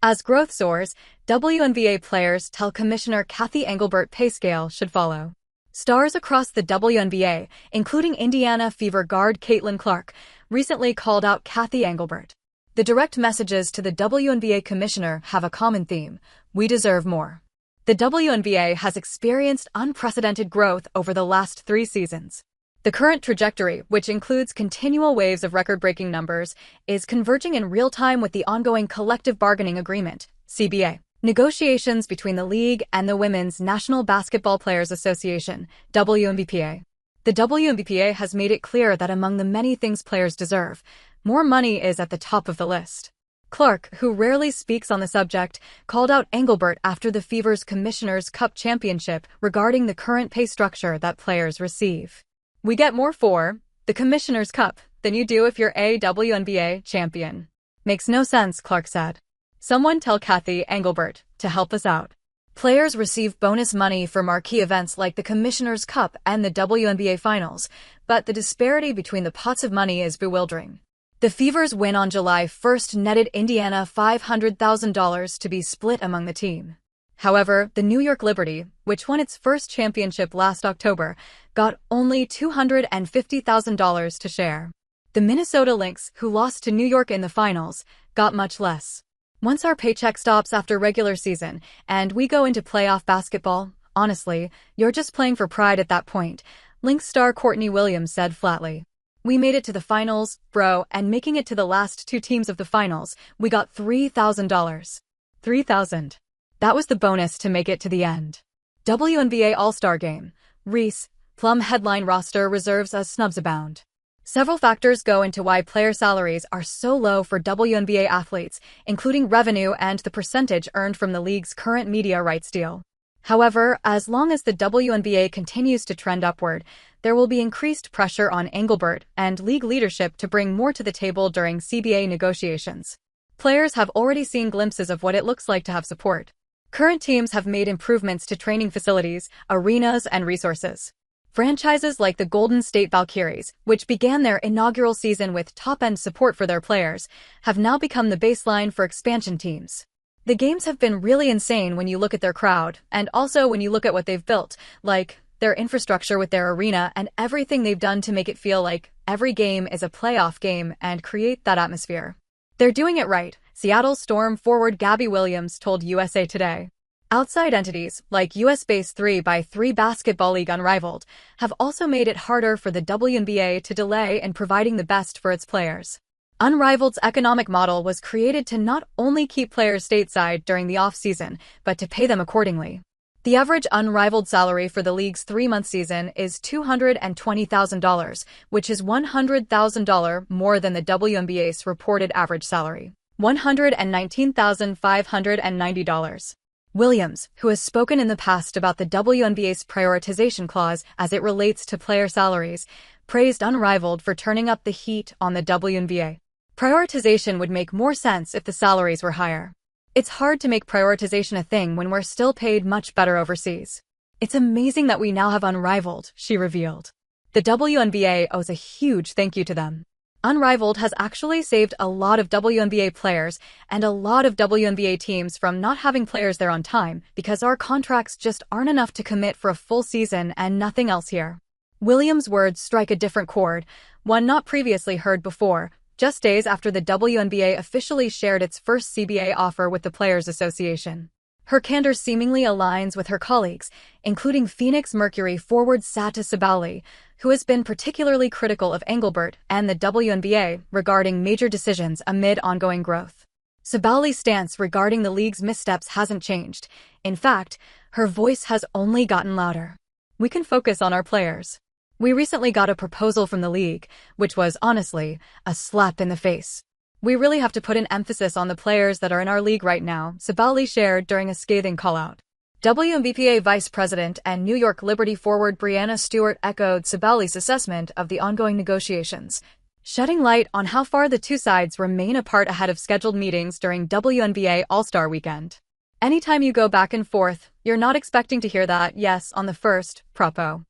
As growth soars, WNBA players tell Commissioner Cathy Engelbert pay scale should follow. Stars across the WNBA, including Indiana Fever guard Caitlin Clark, recently called out Cathy Engelbert. The direct messages to the WNBA commissioner have a common theme: we deserve more. The WNBA has experienced unprecedented growth over the last 3 seasons. The current trajectory, which includes continual waves of record-breaking numbers, is converging in real time with the ongoing Collective Bargaining Agreement, CBA, negotiations between the league and the Women's National Basketball Players Association, WNBPA. The WNBPA has made it clear that among the many things players deserve, more money is at the top of the list. Clark, who rarely speaks on the subject, called out Engelbert after the Fever's Commissioner's Cup Championship regarding the current pay structure that players receive. We get more for the Commissioner's Cup than you do if you're a WNBA champion. Makes no sense, Clark said. Someone tell Cathy Engelbert to help us out. Players receive bonus money for marquee events like the Commissioner's Cup and the WNBA Finals, but the disparity between the pots of money is bewildering. The Fever's win on July 1st netted Indiana $500,000 to be split among the team. However, the New York Liberty, which won its first championship last October, got only $250,000 to share. The Minnesota Lynx, who lost to New York in the finals, got much less. Once our paycheck stops after regular season and we go into playoff basketball, honestly, you're just playing for pride at that point, Lynx star Courtney Williams said flatly. We made it to the finals, bro, and making it to the last 2 teams of the finals, we got $3,000. $3,000. That was the bonus to make it to the end. WNBA All-Star Game. Reese, Plum headline roster reserves as snubs abound. Several factors go into why player salaries are so low for WNBA athletes, including revenue and the percentage earned from the league's current media rights deal. However, as long as the WNBA continues to trend upward, there will be increased pressure on Engelbert and league leadership to bring more to the table during CBA negotiations. Players have already seen glimpses of what it looks like to have support. Current teams have made improvements to training facilities, arenas, and resources. Franchises like the Golden State Valkyries, which began their inaugural season with top-end support for their players, have now become the baseline for expansion teams. The games have been really insane when you look at their crowd, and also when you look at what they've built, like their infrastructure with their arena and everything they've done to make it feel like every game is a playoff game and create that atmosphere. They're doing it right, Seattle Storm forward Gabby Williams told USA Today. Outside entities, like US-based 3x3 Basketball League Unrivaled, have also made it harder for the WNBA to delay in providing the best for its players. Unrivaled's economic model was created to not only keep players stateside during the off-season, but to pay them accordingly. The average Unrivaled salary for the league's 3-month season is $220,000, which is $100,000 more than the WNBA's reported average salary, $119,590. Williams, who has spoken in the past about the WNBA's prioritization clause as it relates to player salaries, praised Unrivaled for turning up the heat on the WNBA. Prioritization would make more sense if the salaries were higher. It's hard to make prioritization a thing when we're still paid much better overseas. It's amazing that we now have Unrivaled, she revealed. The WNBA owes a huge thank you to them. Unrivaled has actually saved a lot of WNBA players and a lot of WNBA teams from not having players there on time because our contracts just aren't enough to commit for a full season and nothing else here. Williams' words strike a different chord, one not previously heard before, just days after the WNBA officially shared its first CBA offer with the Players Association. Her candor seemingly aligns with her colleagues, including Phoenix Mercury forward Sata Sabali, who has been particularly critical of Engelbert and the WNBA regarding major decisions amid ongoing growth. Sabali's stance regarding the league's missteps hasn't changed. In fact, her voice has only gotten louder. We can focus on our players. We recently got a proposal from the league, which was, honestly, a slap in the face. We really have to put an emphasis on the players that are in our league right now, Sabali shared during a scathing call-out. WNBPA Vice President and New York Liberty forward Breanna Stewart echoed Sabali's assessment of the ongoing negotiations, shedding light on how far the two sides remain apart ahead of scheduled meetings during WNBA All-Star Weekend. Anytime you go back and forth, you're not expecting to hear that yes on the first, propo.